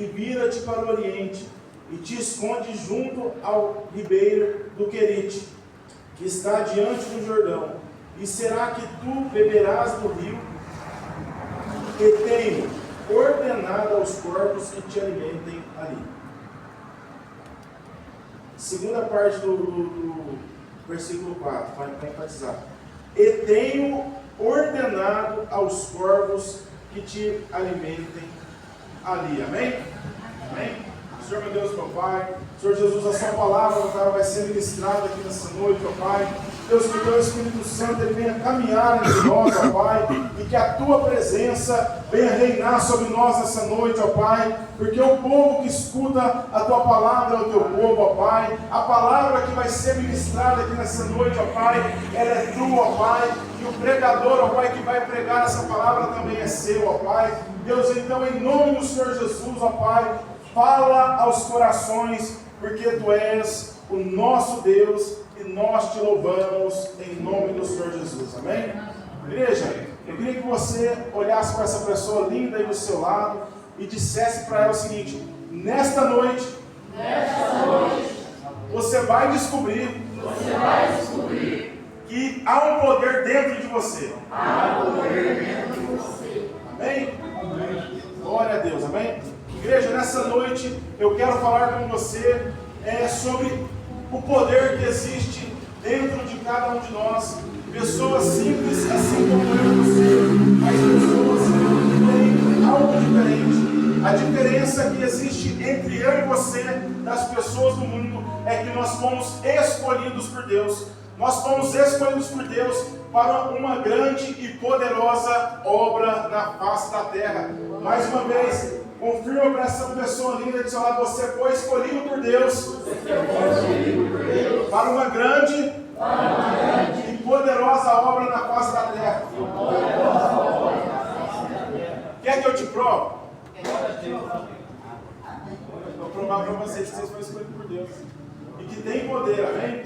e vira-te para o oriente, e te esconde junto ao ribeiro do Querite, que está diante do Jordão. E será que tu beberás do rio, que tenho ordenado aos corvos que te alimentem ali. Segunda parte do versículo 4, para enfatizar. E tenho ordenado aos corvos que te alimentem ali. Amém? Amém? Senhor meu Deus, meu Pai, Senhor Jesus, a sua palavra, Pai, vai ser ministrada aqui nessa noite, ó Pai. Deus, que o teu Espírito Santo ele venha caminhar entre nós, ó Pai, e que a tua presença venha reinar sobre nós nessa noite, ó Pai, porque o povo que escuta a tua palavra é o teu povo, ó Pai. A palavra que vai ser ministrada aqui nessa noite, ó Pai, ela é tua, ó Pai, e o pregador, ó Pai, que vai pregar essa palavra também é seu, ó Pai. Deus, então, em nome do Senhor Jesus, ó Pai, fala aos corações, porque tu és o nosso Deus e nós te louvamos em nome do Senhor Jesus. Amém? Igreja, eu queria que você olhasse para essa pessoa linda aí do seu lado e dissesse para ela o seguinte: nesta noite, você vai descobrir que há um poder dentro de você. Amém? Glória a Deus, amém? Igreja, nessa noite eu quero falar com você sobre o poder que existe dentro de cada um de nós. Pessoas simples, assim como eu e você, mas pessoas que têm algo diferente. A diferença que existe entre eu e você, das pessoas do mundo, é que nós fomos escolhidos por Deus. Nós fomos escolhidos por Deus para uma grande e poderosa obra na face da terra. Mais uma vez, confirma para essa pessoa linda de seu lado: você foi escolhido por Deus para uma grande e poderosa obra na face da terra. Quer que eu te provo? Vou provar para vocês que vocês foram escolhidos por Deus e que tem poder, amém?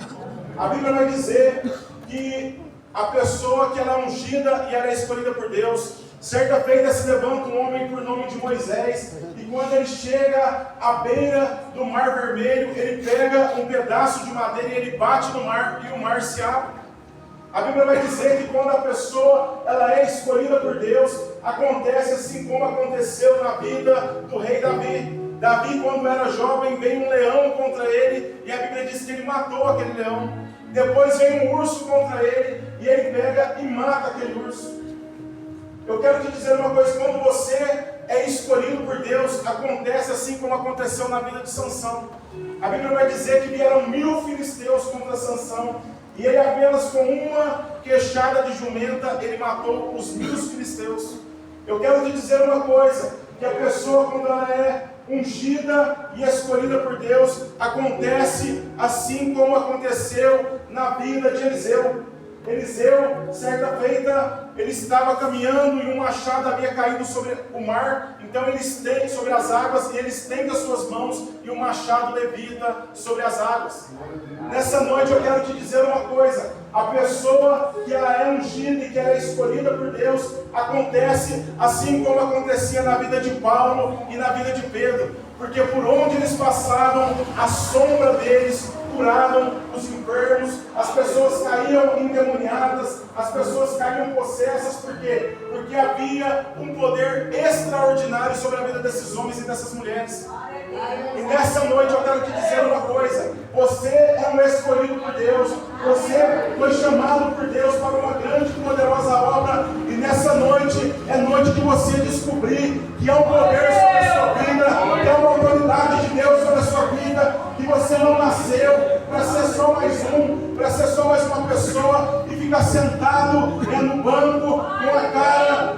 A Bíblia vai dizer que a pessoa que ela é ungida e ela é escolhida por Deus. Certa feita se levanta um homem por nome de Moisés, e quando ele chega à beira do Mar Vermelho, ele pega um pedaço de madeira e ele bate no mar, e o mar se abre. A Bíblia vai dizer que quando a pessoa ela é escolhida por Deus, acontece assim como aconteceu na vida do rei Davi. Davi, quando era jovem, veio um leão contra ele, e a Bíblia diz que ele matou aquele leão. Depois vem um urso contra ele, e ele pega e mata aquele urso. Eu quero te dizer uma coisa: quando você é escolhido por Deus, acontece assim como aconteceu na vida de Sansão. A Bíblia vai dizer que vieram 1000 filisteus contra Sansão, e ele apenas com uma queixada de jumenta, ele matou os 1000 filisteus. Eu quero te dizer uma coisa, que a pessoa, quando ela é ungida e escolhida por Deus, acontece assim como aconteceu na vida de Eliseu. Eliseu, certa feita, ele estava caminhando e um machado havia caído sobre o mar. Então ele estende sobre as águas e ele estende as suas mãos e o machado levita sobre as águas. Nessa noite eu quero te dizer uma coisa: a pessoa que ela é ungida e que ela é escolhida por Deus, acontece assim como acontecia na vida de Paulo e na vida de Pedro, porque por onde eles passavam, a sombra deles curaram os enfermos, as pessoas caíam endemoniadas, as pessoas caíam possessas. Por quê? Porque havia um poder extraordinário sobre a vida desses homens e dessas mulheres. E nessa noite eu quero te dizer uma coisa: você é um escolhido por Deus, você foi chamado por Deus para uma grande e poderosa obra, e nessa noite é noite de você descobrir que há um poder sobre a sua vida, que há uma autoridade de Deus sobre a sua vida, que você não nasceu para ser só mais um, para ser só mais uma pessoa e ficar sentado no banco com a cara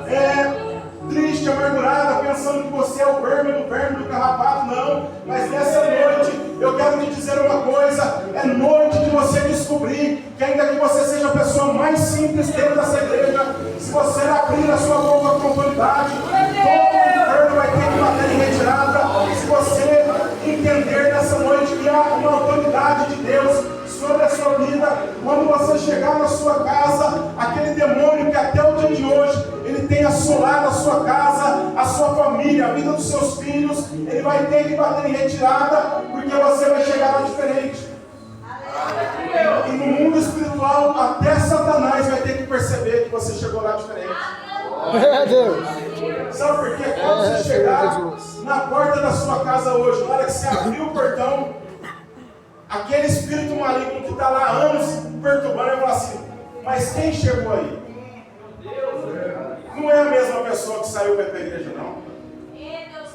triste, amargurada, pensando que você é o verme do carrapato. Não, mas nessa noite eu quero te dizer uma coisa: é noite de você descobrir que ainda que você seja a pessoa mais simples dentro dessa igreja, se você abrir a sua boca com autoridade, todo o inferno vai ter que bater em retirada. Se você entender nessa noite que há uma autoridade de Deus sobre a sua vida, quando você chegar na sua casa, aquele demônio que até o dia de hoje ele tem assolado a sua casa, a sua família, a vida dos seus filhos, ele vai ter que bater em retirada, porque você vai chegar lá diferente. E no mundo espiritual, até Satanás vai ter que perceber que você chegou lá diferente. Sabe por quê? Quando você chegar na porta da sua casa hoje, na hora que você abrir o portão, aquele espírito maligno que está lá há anos perturbando, vai falar assim: mas quem chegou aí? Não é a mesma pessoa que saiu para a igreja, não.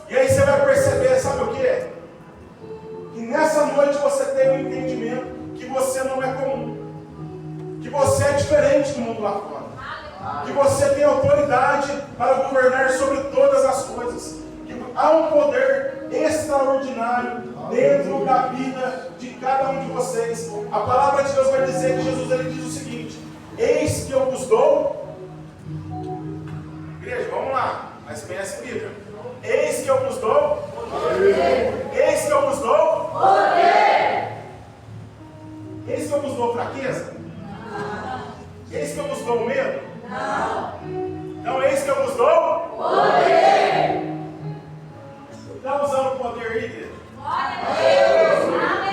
E aí você vai perceber, sabe o que? Que nessa noite você teve um entendimento que você não é comum, que você é diferente do mundo lá fora, que você tem autoridade para governar sobre todas as coisas, que há um poder extraordinário dentro da vida de cada um de vocês. A palavra de Deus vai dizer que Jesus ele diz o seguinte: eis que eu vos dou. Igreja, vamos lá, mas conhece a Bíblia. Eis que eu vos dou poder. Eis que eu vos dou poder. Eis que eu vos dou fraqueza? Não. Eis que eu vos dou medo? Não. Então, eis que eu vos dou poder. Está usando o poder aí, igreja? Glória a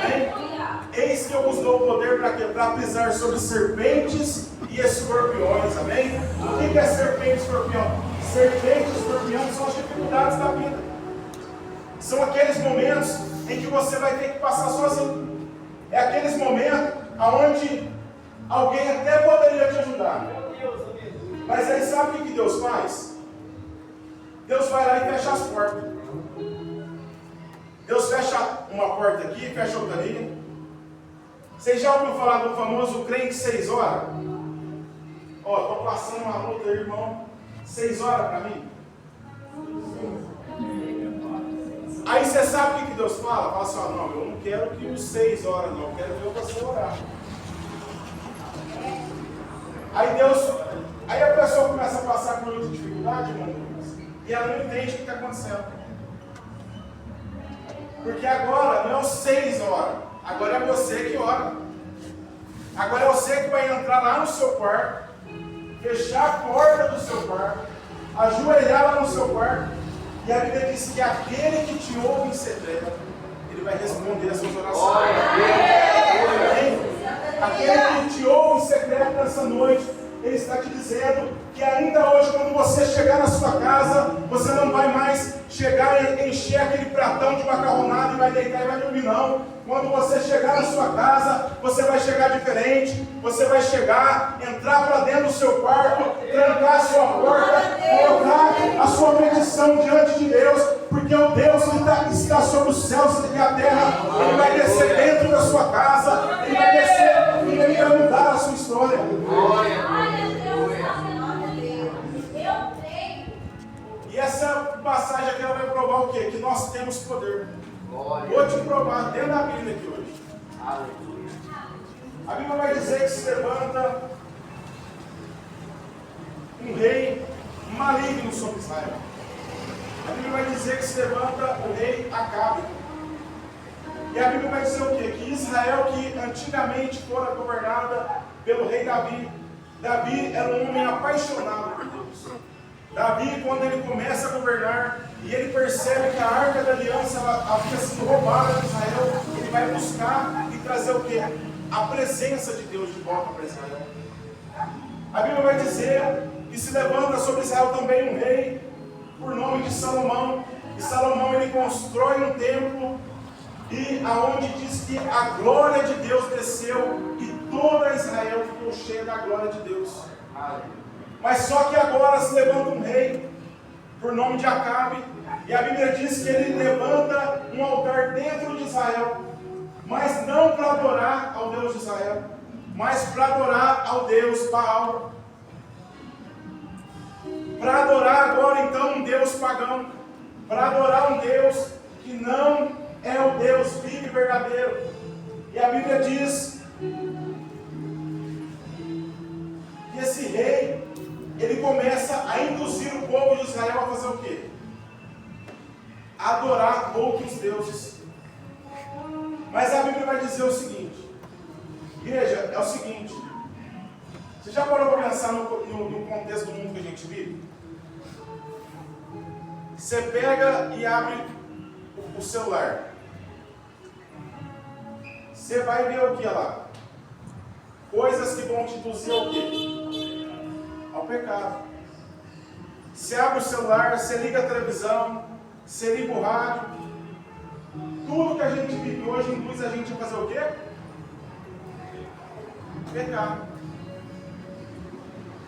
Deus. Eis que eu vos dou poder para quê? Para pisar sobre serpentes e escorpiões, amém? O que é serpente e escorpião? Serpente e escorpião são as dificuldades da vida. São aqueles momentos em que você vai ter que passar sozinho. É aqueles momentos onde alguém até poderia te ajudar. Mas aí sabe o que Deus faz? Deus vai lá e fecha as portas. Deus fecha uma porta aqui e fecha outra ali. Você já ouviu falar do famoso crente 6 horas? Ó, estou passando uma luta aí, irmão. 6 horas para mim. Aí você sabe o que Deus fala? Fala assim: ó, não, eu não quero que os 6 horas, não, eu quero ver você orar. Aí a pessoa começa a passar por muita dificuldade, irmão, e ela não entende o que está acontecendo. Porque agora não é os 6 horas, agora é você que ora. Agora é você que vai entrar lá no seu quarto, fechar a porta do seu quarto, ajoelhar lá no seu quarto, e a Bíblia diz que aquele que te ouve em secreto, ele vai responder as suas orações. Aquele que te ouve em secreto nessa noite, ele está te dizendo que ainda hoje, quando você chegar na sua casa, você não vai mais chegar e encher aquele pratão de macarronada e vai deitar e vai dormir, não. Quando você chegar na sua casa, você vai chegar diferente. Você vai chegar, entrar para dentro do seu quarto, trancar a sua porta, colocar a sua petição diante de Deus, porque o Deus que está sobre os céus e a terra, ele vai descer dentro da sua casa, ele vai descer e ele vai mudar a sua história. E essa passagem aqui ela vai provar o quê? Que nós temos poder. Vou te provar dentro da Bíblia aqui hoje. A Bíblia vai dizer que se levanta um rei maligno sobre Israel. A Bíblia vai dizer que se levanta o rei Acabe. E a Bíblia vai dizer o quê? Que Israel, que antigamente fora governada pelo rei Davi, Davi era um homem apaixonado por Deus. Davi, quando ele começa a governar e ele percebe que a arca da aliança havia sido roubada de Israel, ele vai buscar e trazer o quê? A presença de Deus de volta para Israel. A Bíblia vai dizer que se levanta sobre Israel também um rei, por nome de Salomão. E Salomão ele constrói um templo, e aonde diz que a glória de Deus desceu e toda Israel ficou cheia da glória de Deus. Mas só que agora se levanta um rei, por nome de Acabe, e a Bíblia diz que ele levanta um altar dentro de Israel, mas não para adorar ao Deus de Israel, mas para adorar ao Deus Baal. Para adorar agora então um Deus pagão, para adorar um Deus que não é o Deus vivo e verdadeiro. E a Bíblia diz que esse rei, ele começa a induzir o povo de Israel a fazer o quê? A adorar outros deuses. Mas a Bíblia vai dizer o seguinte, igreja, é o seguinte, você já parou para pensar no contexto do mundo que a gente vive? Você pega e abre o celular, você vai ver o que lá? Coisas que vão te induzir ao quê? Ao pecado. Você abre o celular, você liga a televisão, você liga o rádio. Tudo que a gente vive hoje induz a gente a fazer o quê? Pecado.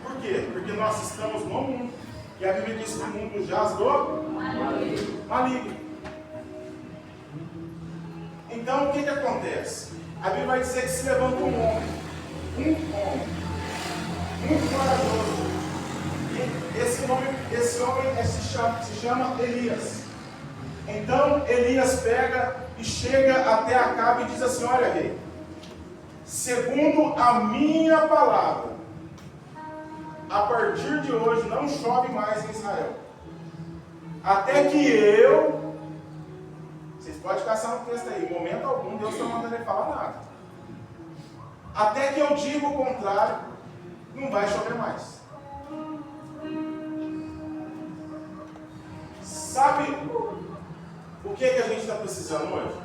Por quê? Porque nós estamos no mundo. E a Bíblia diz que o mundo jaz do maligno. Então o que acontece? A Bíblia vai dizer que se levanta um homem muito corajoso. E esse homem se chama Elias. Então Elias pega e chega até Acabe e diz assim: olha, rei, segundo a minha palavra, a partir de hoje não chove mais em Israel. Até que eu... Vocês podem caçar no texto aí. Em momento algum Deus não manda ele falar nada. Até que eu diga o contrário, não vai chover mais. Sabe o que a gente está precisando hoje?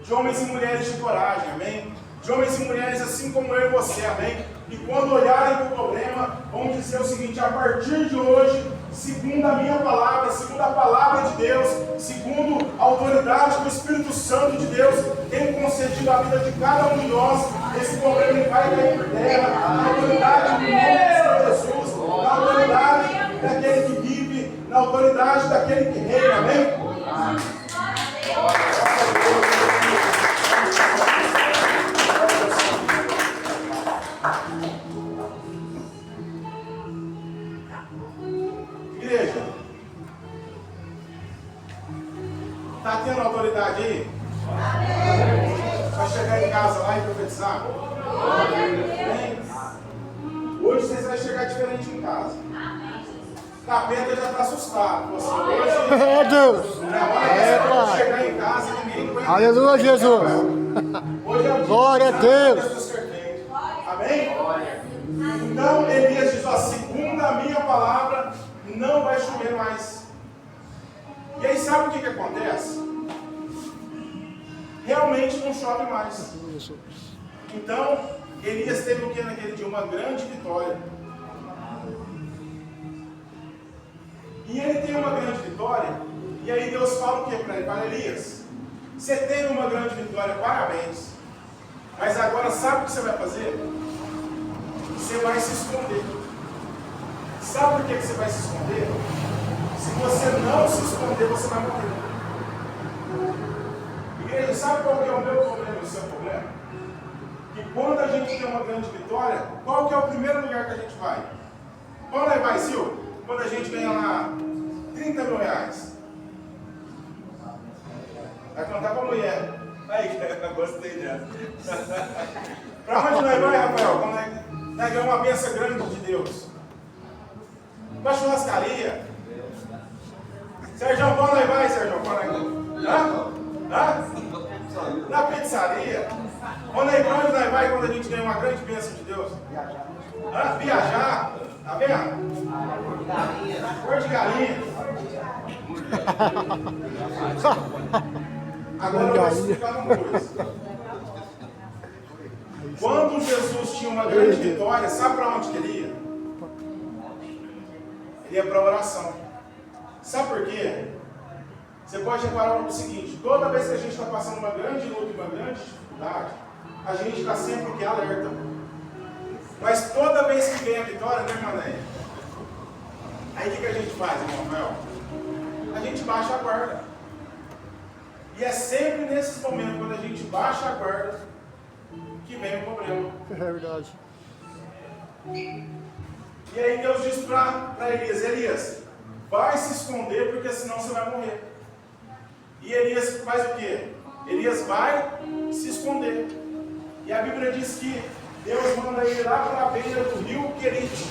De homens e mulheres de coragem, amém? De homens e mulheres assim como eu e você, amém? E quando olharem para o problema, vão dizer o seguinte: a partir de hoje, segundo a minha palavra, segundo a palavra de Deus, segundo a autoridade que o Espírito Santo de Deus tem concedido à vida de cada um de nós, esse problema não vai cair por terra. Na autoridade do nome de Jesus, na autoridade daquele que vive, na autoridade daquele que reina, amém? Igreja, está tendo autoridade aí? Vai chegar em casa lá e profetizar? Hoje vocês vão chegar diferente em casa. O capeta já está assustado. Você hoje, é Deus! Quando chegar em casa, ninguém aguenta. Aleluia, Jesus! Hoje é o dia Glória a Deus! Amém? Então Elias diz: ó, segundo a minha palavra, não vai chover mais. E aí sabe o que acontece? Realmente não chove mais. Então Elias teve o que naquele dia? Uma grande vitória. E ele tem uma grande vitória. E aí Deus fala o que para ele? Para Elias: você teve uma grande vitória, parabéns. Mas agora sabe o que você vai fazer? Você vai se esconder. Sabe por que você vai se esconder? Se você não se esconder, você vai morrer. Igreja, sabe qual que é o meu problema e o seu problema? Que quando a gente tem uma grande vitória, qual que é o primeiro lugar que a gente vai? Quando aí vai, Sil? Quando a gente ganha lá 30 mil reais. Vai contar pra mulher. Aí, eu gostei dessa. Pra onde nós vai, Rafael? Quando nós ganhamos uma bênção grande de Deus? Pra churrascaria. Sérgio, quando nós vai, Sérgio? Na pizzaria. Pra onde nós vai quando a gente ganha uma grande bênção de Deus? Viajar. Tá vendo? Cor de galinha. Agora eu vou explicar uma coisa. Quando Jesus tinha uma grande vitória, sabe para onde que ele ia? Ele ia para a oração. Sabe por quê? Você pode reparar o seguinte: toda vez que a gente está passando uma grande luta, uma grande dificuldade, a gente está sempre aqui alerta. Mas toda vez que vem a vitória, né, Mané? Aí o que a gente faz, irmão Rafael? A gente baixa a guarda. E é sempre nesses momentos, quando a gente baixa a guarda, que vem o problema. É verdade. E aí Deus diz para Elias: Elias, vai se esconder, porque senão você vai morrer. E Elias faz o quê? Elias vai se esconder. E a Bíblia diz que Deus manda ele lá para a beira do rio Querite.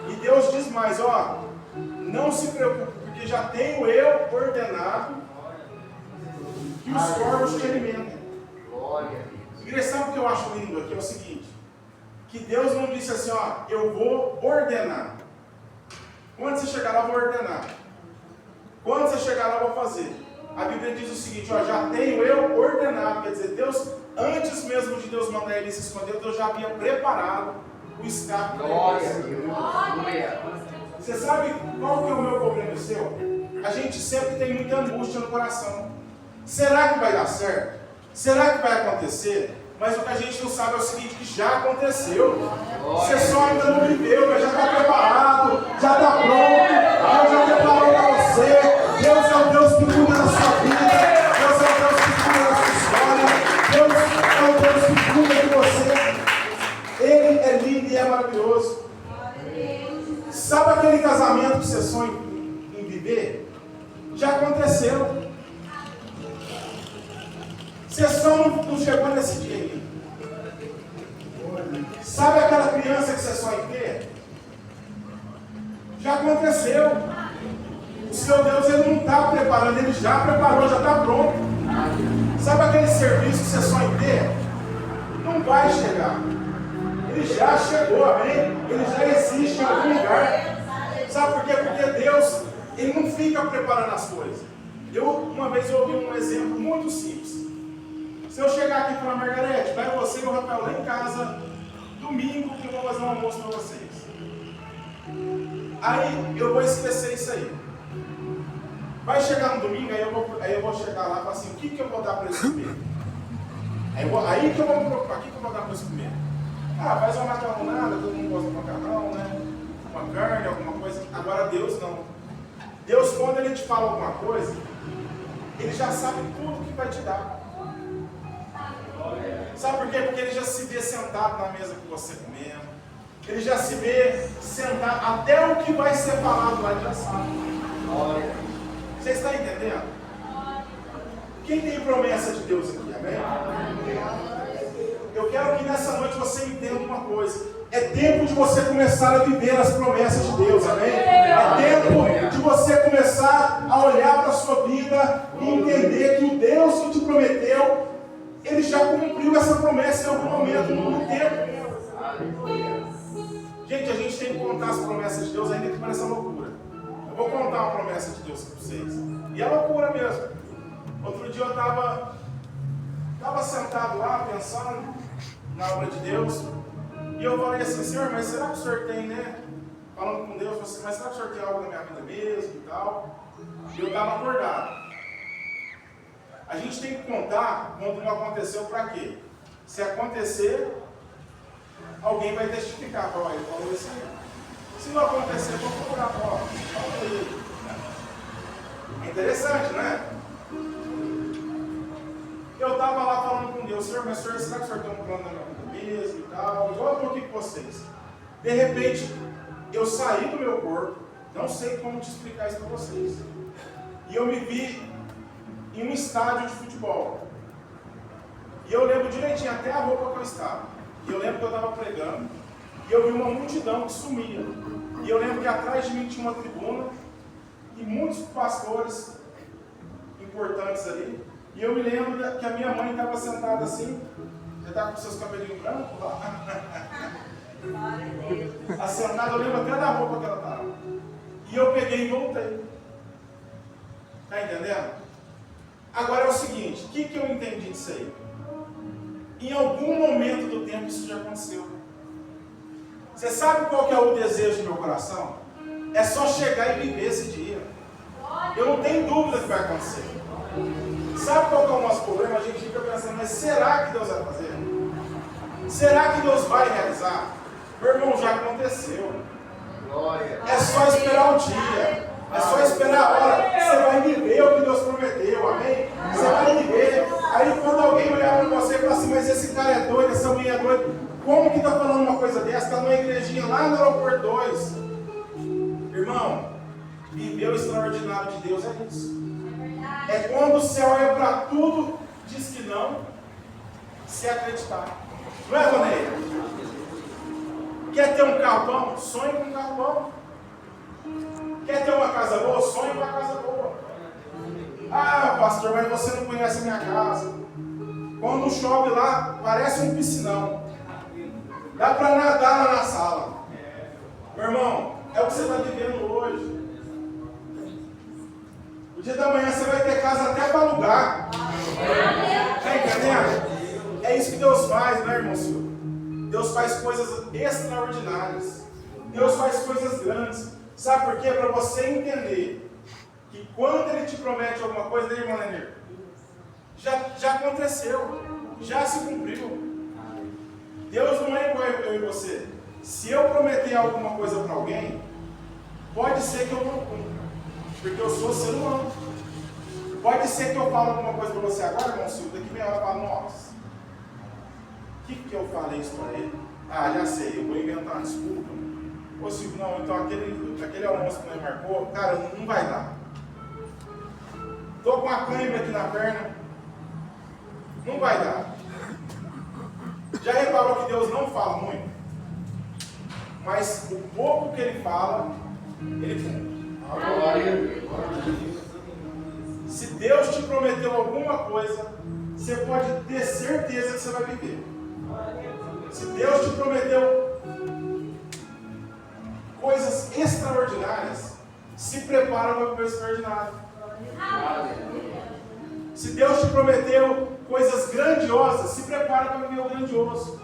E Deus diz mais: ó, não se preocupe, porque já tenho eu ordenado que os corvos te alimentem. Igreja, sabe o que eu acho lindo aqui? É o seguinte: que Deus não disse assim, ó, eu vou ordenar. Quando você chegar lá, eu vou ordenar. Quando você chegar lá, eu vou fazer. A Bíblia diz o seguinte, ó, já tenho eu ordenado, quer dizer, Deus, antes mesmo de Deus mandar ele se esconder, Deus já havia preparado o escape para ele. Você sabe qual que é o meu problema e o seu? A gente sempre tem muita angústia no coração. Será que vai dar certo? Será que vai acontecer? Mas o que a gente não sabe é o seguinte, que já aconteceu. Você só ainda não viveu, mas já está preparado, já está pronto, Deus já preparou para você. Deus é o Deus que cuida da sua vida, Deus é o Deus que cuida da sua história, Deus é o Deus que cuida de você. Ele é lindo e é maravilhoso. Sabe aquele casamento que você sonha em viver? Já aconteceu. Você só não chegou nesse dia aí. Sabe aquela criança que você sonha em ter? Já aconteceu. O seu Deus, ele não está preparando, ele já preparou, já está pronto. Sabe aquele serviço que você sonha em ter? Não vai chegar. Ele já chegou, amém? Ele já existe em algum lugar. Sabe por quê? Porque Deus, ele não fica preparando as coisas. Uma vez eu ouvi um exemplo muito simples. Se eu chegar aqui e falar, Margarete, vai você e o Rafael lá em casa, domingo, que eu vou fazer um almoço para vocês. Aí eu vou esquecer isso aí. Vai chegar no domingo, aí eu vou chegar lá e falar assim, o que eu vou dar para eles comer? Aí que eu vou me preocupar, o que eu vou dar para eles comer? Ah, faz uma macarronada, todo mundo gosta de macarrão, né? Uma carne, alguma coisa. Agora Deus não. Deus, quando Ele te fala alguma coisa, Ele já sabe tudo que vai te dar. Sabe por quê? Porque Ele já se vê sentado na mesa com você comendo. Ele já se vê sentado, até o que vai ser falado lá, Ele já sabe. Você está entendendo? Quem tem promessa de Deus aqui, amém? Eu quero que nessa noite você entenda uma coisa. É tempo de você começar a viver as promessas de Deus, amém? É tempo de você começar a olhar para a sua vida e entender que o Deus que te prometeu, Ele já cumpriu essa promessa em algum momento, no tempo. Gente, a gente tem que contar as promessas de Deus, ainda que pareça loucura. Eu vou contar uma promessa de Deus para vocês. E é loucura mesmo. Outro dia eu estava sentado lá, pensando na obra de Deus. E eu falei assim, Senhor, mas será que o Senhor tem, né? Falando com Deus, assim, mas será que o Senhor tem algo na minha vida mesmo e tal? E eu estava acordado. A gente tem que contar quando não aconteceu para quê? Se acontecer, alguém vai testificar. Ó, ele falou isso aí. Se não acontecer, eu vou procurar. Ó, é interessante, né? Eu estava lá falando com Deus, Senhor, mas Senhor, será que o Senhor tem um plano na minha vida mesmo e tal? Igual eu estou aqui com vocês. De repente, eu saí do meu corpo, não sei como te explicar isso para vocês. E eu me vi em um estádio de futebol. E eu lembro direitinho até a roupa que eu estava. E eu lembro que eu estava pregando, e eu vi uma multidão que sumia. E eu lembro que atrás de mim tinha uma tribuna, e muitos pastores importantes ali. E eu me lembro que a minha mãe estava sentada assim, já estava com seus cabelinhos brancos lá. Assentada, eu lembro até da roupa que ela estava. E eu peguei e voltei. Está entendendo? Agora é o seguinte, o que eu entendi disso aí? Em algum momento do tempo isso já aconteceu. Você sabe qual que é o desejo do meu coração? É só chegar e viver esse dia. Eu não tenho dúvida que vai acontecer. Sabe qual que é o nosso problema? A gente fica pensando, mas será que Deus vai fazer? Será que Deus vai realizar? Meu irmão, já aconteceu. É só esperar o dia. É só esperar a hora. Você vai viver o que Deus prometeu, amém? Você vai viver. Aí quando alguém olhar para você e falar assim, mas esse cara é doido, essa mulher é doida, como que está falando uma coisa dessa? Está numa igrejinha lá no aeroporto 2. Irmão, viver o extraordinário de Deus é isso. É quando você olha para tudo, diz que não, se acreditar. Não é, Ronei? Quer ter um carro bom? Sonhe com um carro bom. Quer ter uma casa boa? Sonhe com uma casa boa. Ah, pastor, mas você não conhece a minha casa. Quando chove lá, parece um piscinão. Dá para nadar lá na sala. Meu irmão, é o que você está vivendo hoje. dia da manhã você vai ter casa até para alugar. Está entendendo? É isso que Deus faz, né, irmão Silvio? Deus faz coisas extraordinárias. Deus faz coisas grandes. Sabe por quê? Para você entender que quando Ele te promete alguma coisa, né, irmão Lenir? Já aconteceu. Já se cumpriu. Deus não é igual eu e você. Se eu prometer alguma coisa para alguém, pode ser que eu não cumpra. Porque eu sou ser humano. Pode ser que eu fale alguma coisa para você agora, irmão Silvio, daqui meia hora eu falo, nossa, o que eu falei isso para ele? Ah, já sei, eu vou inventar uma desculpa. Ô Silvio, não, então aquele almoço que nós marcou, cara, não vai dar. Estou com uma cãibra aqui na perna, não vai dar. Já reparou que Deus não fala muito? Mas o pouco que Ele fala, Ele cumpre. Se Deus te prometeu alguma coisa, você pode ter certeza que você vai viver. Se Deus te prometeu coisas extraordinárias, se prepara para viver o extraordinário. Se Deus te prometeu coisas grandiosas, se prepara para viver o grandioso.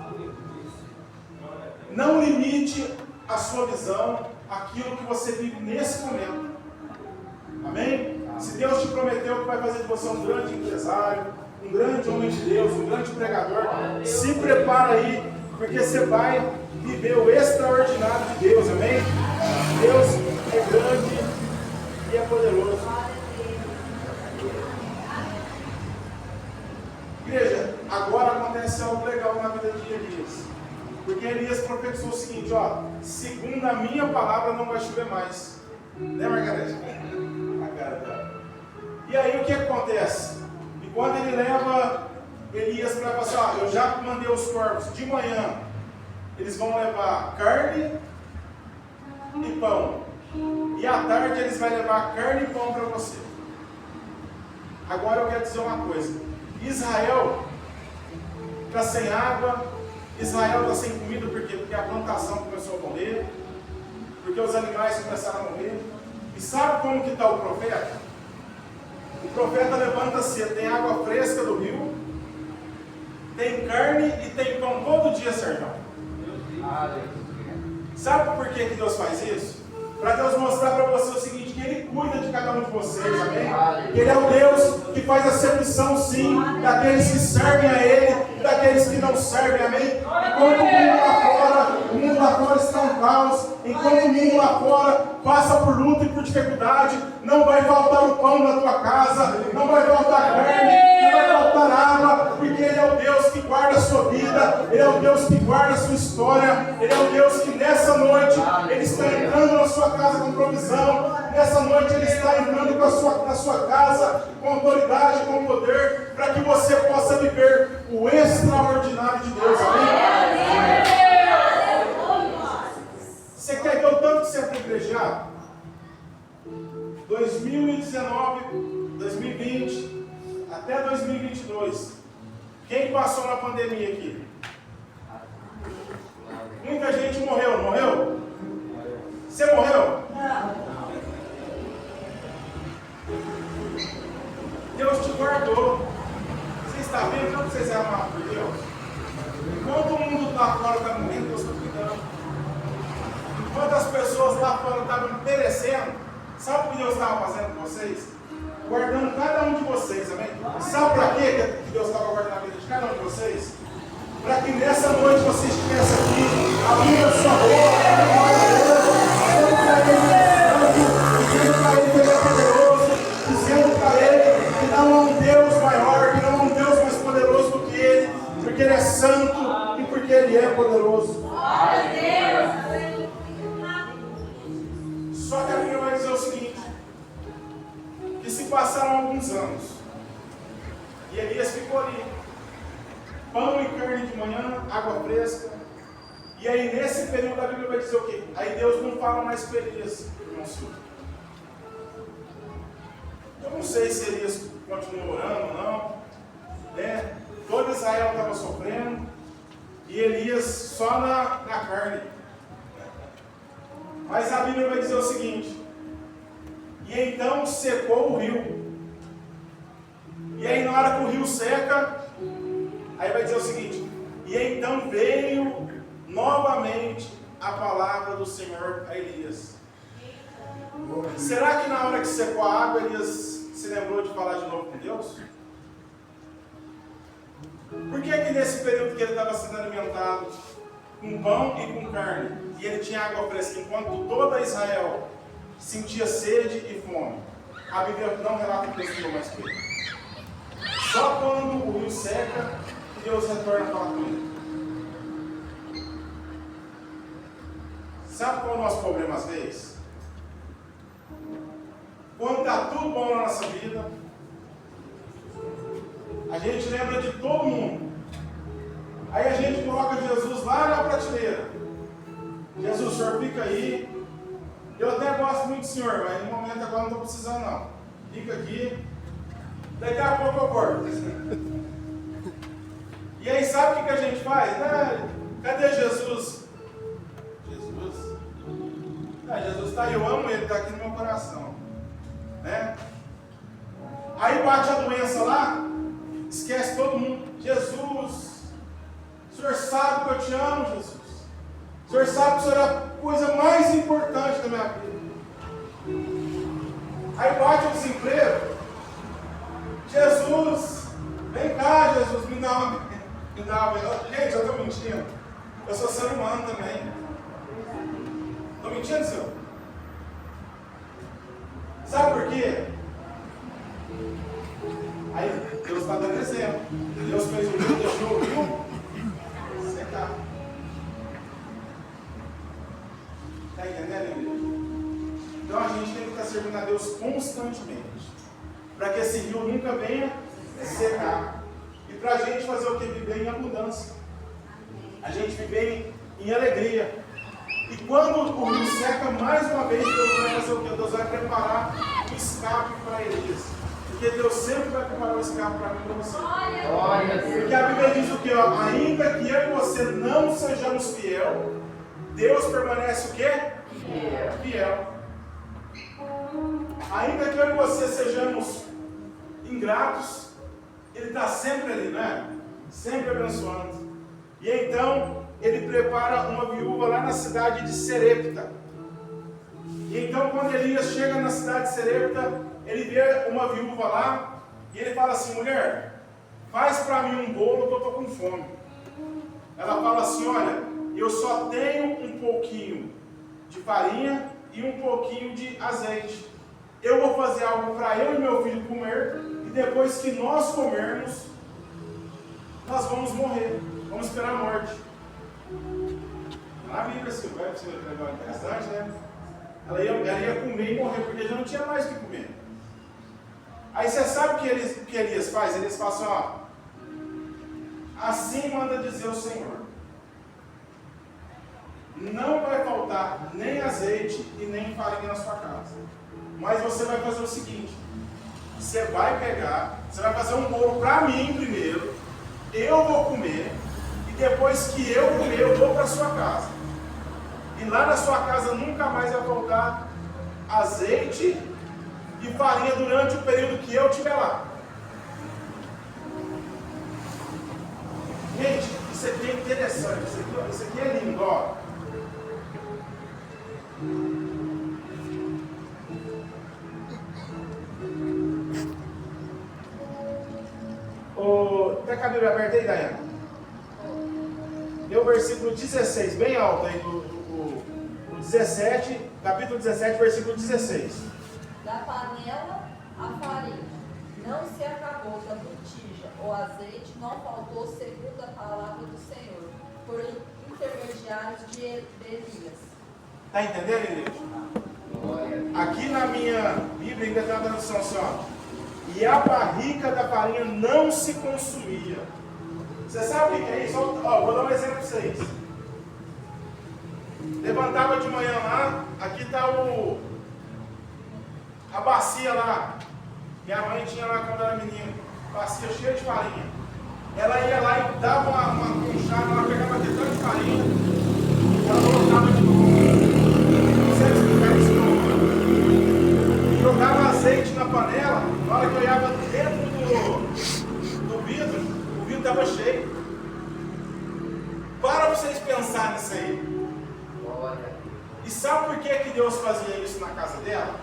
Não limite a sua visão àquilo que você vive nesse momento. Amém? Se Deus te prometeu que vai fazer de você um grande empresário, um grande homem de Deus, um grande pregador, se prepara aí, porque você vai viver o extraordinário de Deus. Amém? Deus é grande e é poderoso. Igreja, agora acontece algo legal na vida de Elias. Porque Elias profetizou o seguinte, ó, segundo a minha palavra não vai chover mais. Né, Margarete? A cara dela. E aí o que acontece? E quando ele leva Elias para falar assim, ó, eu já mandei os corvos de manhã, eles vão levar carne e pão. E à tarde eles vão levar carne e pão para você. Agora eu quero dizer uma coisa. Israel está sem água, Israel está sem comida, por quê? Porque a plantação começou a morrer, porque os animais começaram a morrer. E sabe como que está o profeta? O profeta levanta cedo, tem água fresca do rio, tem carne e tem pão todo dia, Sérgio. Sabe por que Deus faz isso? Para Deus mostrar para você o seguinte, que Ele cuida de cada um de vocês, amém? Que Ele é o Deus que faz acepção, sim, daqueles que servem a Ele e daqueles que não servem, amém? Enquanto o mundo lá fora está um caos, enquanto o mundo lá fora passa por luta e por dificuldade, não vai faltar o pão na tua casa, não vai faltar carne, não vai faltar água, porque Ele é o Deus que guarda a sua vida, Ele é o Deus que guarda a sua história, Ele é o Deus que nessa noite, Ele está entrando na sua casa com provisão, nessa noite Ele está entrando na sua casa com autoridade, com poder, para que você possa viver o extraordinário de Deus, amém? Você quer ver o tanto que você é privilegiado? 2019, 2020, até 2022. Quem passou na pandemia aqui? Muita gente morreu, não morreu? Você morreu? Deus te guardou. Você está vendo como vocês é amados por Deus? Enquanto o mundo lá fora está morrendo, Deus está cuidando. Enquanto as pessoas lá fora estavam perecendo, sabe o que Deus estava fazendo com vocês? Guardando cada um de vocês, amém? Sabe para quê que Deus estava guardando a vida de cada um de vocês? Para que nessa noite você estivesse aqui, abrindo a sua boca, dizendo para Ele que não há um Deus maior, que não há um Deus mais poderoso do que Ele, porque Ele é santo e porque Ele é poderoso. Só que a Bíblia vai dizer o seguinte, que se passaram alguns anos, e Elias ficou ali, pão e carne de manhã, água fresca, e aí nesse período a Bíblia vai dizer o quê? Aí Deus não fala mais com Elias, irmão Silvio. Eu não sei se Elias continuou orando ou não, né? Todo Israel estava sofrendo, e Elias só na carne. Mas a Bíblia vai dizer o seguinte, E então secou o rio. E aí na hora que o rio seca, aí vai dizer o seguinte: e então veio novamente a palavra do Senhor a Elias. Será que na hora que secou a água, Elias se lembrou de falar de novo com Deus? Por que que nesse período que ele estava sendo alimentado com pão e com carne, e ele tinha água fresca, enquanto toda Israel sentia sede e fome, a Bíblia não relata que Deus falou mais com ele? Só quando o rio seca, Deus retorna a falar com ele. Sabe qual é o nosso problema às vezes? Quando está tudo bom na nossa vida, a gente lembra de todo mundo. Aí a gente coloca Jesus lá na prateleira. Jesus, o senhor fica aí. Eu até gosto muito do senhor, mas no momento agora não estou precisando não. Fica aqui. Daqui a pouco eu corto. E aí sabe o que a gente faz? Cadê Jesus? Jesus? Jesus está aí, eu amo ele, está aqui no meu coração. Né? Aí bate a doença lá, esquece todo mundo. Jesus, o senhor sabe que eu te amo, Jesus. O senhor sabe que o senhor é a coisa mais importante da minha vida. Aí bate o desemprego. Jesus, vem cá, Jesus, me dá uma. Gente, eu estou mentindo. Eu sou ser humano também. Estou mentindo, senhor? Sabe por quê? Aí Deus está dando exemplo. Deus fez o rio, deixou o rio secar. Está entendendo, igreja? Então a gente tem que estar servindo a Deus constantemente, para que esse rio nunca venha secar. E para a gente fazer o que? Viver em abundância. A gente viver em alegria. E quando o rio seca, mais uma vez, Deus vai fazer o que? Deus vai preparar um escape para Elias. Porque Deus sempre vai preparar um escape para mim e para você. Porque a Bíblia diz o que? Ainda que eu e você não sejamos fiel, Deus permanece o quê? Fiel. Ainda que eu e você sejamos ingratos, Ele está sempre ali, né? Sempre abençoando. E então, Ele prepara uma viúva lá na cidade de Serepta. E então, quando Elias chega na cidade de Serepta, ele vê uma viúva lá, e ele fala assim: mulher, faz para mim um bolo que eu estou com fome. Ela fala assim: olha, eu só tenho um pouquinho de farinha e um pouquinho de azeite. Eu vou fazer algo para eu e meu filho comer, e depois que nós comermos, nós vamos morrer, vamos esperar a morte. Na Bíblia, assim, vai ser um negócio interessante, né? Ela ia comer e morrer, porque já não tinha mais o que comer. Aí você sabe o que Elias faz? Elias fala assim: ó, assim manda dizer o Senhor: não vai faltar nem azeite e nem farinha na sua casa. Mas você vai fazer o seguinte: você vai pegar, você vai fazer um bolo para mim primeiro, eu vou comer, e depois que eu comer, eu vou para a sua casa. E lá na sua casa nunca mais vai faltar azeite e farinha durante o período que eu estiver lá. Gente, isso aqui é interessante, isso aqui é lindo, ó. Tá com a Bíblia aberta aí, Daiane? Lê o versículo 16, bem alto aí, do 17, capítulo 17, versículo 16. Da panela a farinha não se acabou, da botija ou azeite não faltou, segundo a palavra do Senhor, por intermediários de Elias. Está entendendo, igreja? Aqui na minha Bíblia ainda tem uma tradução assim, ó. E a barrica da farinha não se consumia. Você sabe o que é isso? Ó, vou dar um exemplo para vocês. Levantava de manhã lá, aqui está a bacia lá. Minha mãe tinha lá quando era menina, bacia cheia de farinha. Ela ia lá e dava uma puxada, ela pegava aquele tanto de farinha, ela colocava de novo. Não sei explicar isso não. jogava azeite na panela, na hora que eu olhava dentro do vidro, o vidro estava cheio. Para vocês pensarem nisso aí. E sabe por que Deus fazia isso na casa dela?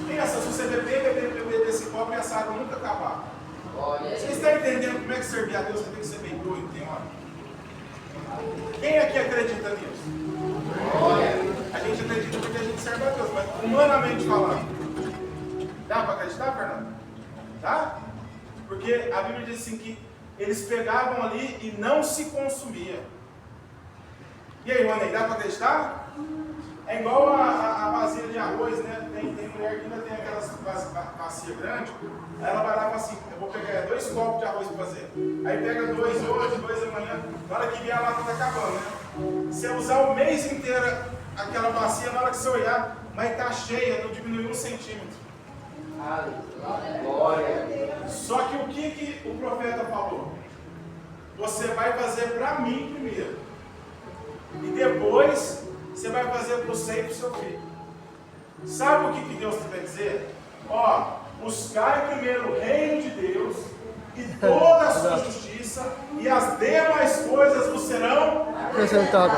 Pensa, se você beber desse copo e essa água nunca acabar. Vocês estão entendendo como é que servir a Deus? Você tem que ser bem doido, tem hora. Quem aqui acredita nisso? A gente acredita porque a gente serve a Deus, mas humanamente falando. Dá para acreditar, Fernando? Dá? Porque a Bíblia diz assim que eles pegavam ali e não se consumia. E aí, Ronei, dá para acreditar? É igual a vasilha de arroz, né? Tem mulher que ainda tem aquelas bacia grande. Aí ela vai lá e fala assim, eu vou pegar 2 copos de arroz para fazer. Aí pega 2 hoje, 2 amanhã. Na hora que vier a lata está acabando, né? Se eu usar o mês inteiro aquela bacia, na hora que você olhar, vai estar cheia, não diminuiu 1 centímetro. Glória. Só que o que o profeta falou? Você vai fazer para mim primeiro. E depois você vai fazer para você e para o seu filho. Sabe o que Deus quer dizer? Ó, buscai primeiro o reino de Deus e toda a sua justiça, e as demais coisas vos serão Acrescentadas.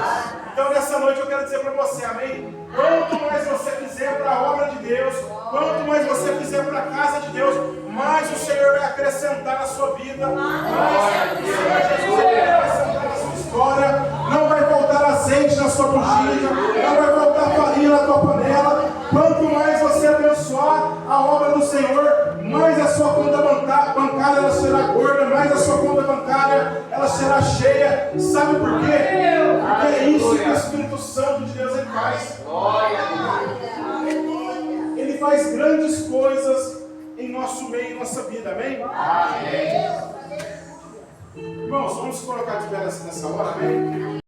Então nessa noite eu quero dizer para você, amém? Quanto mais você fizer para a obra de Deus, quanto mais você fizer para a casa de Deus, mais o Senhor vai acrescentar na sua vida, mais o Senhor Jesus vai acrescentar na sua história. Não vai faltar azeite na sua bugigem, não vai faltar farinha na tua panela. Quanto mais você abençoar a obra do Senhor, mais a sua conta bancária ela será gorda, mais a sua conta bancária ela será cheia. Sabe por quê? Porque é isso que o Espírito Santo de Deus ele faz. Ele faz grandes coisas em nosso meio, em nossa vida, amém? Amém. Irmãos, vamos colocar de pé nessa hora, amém?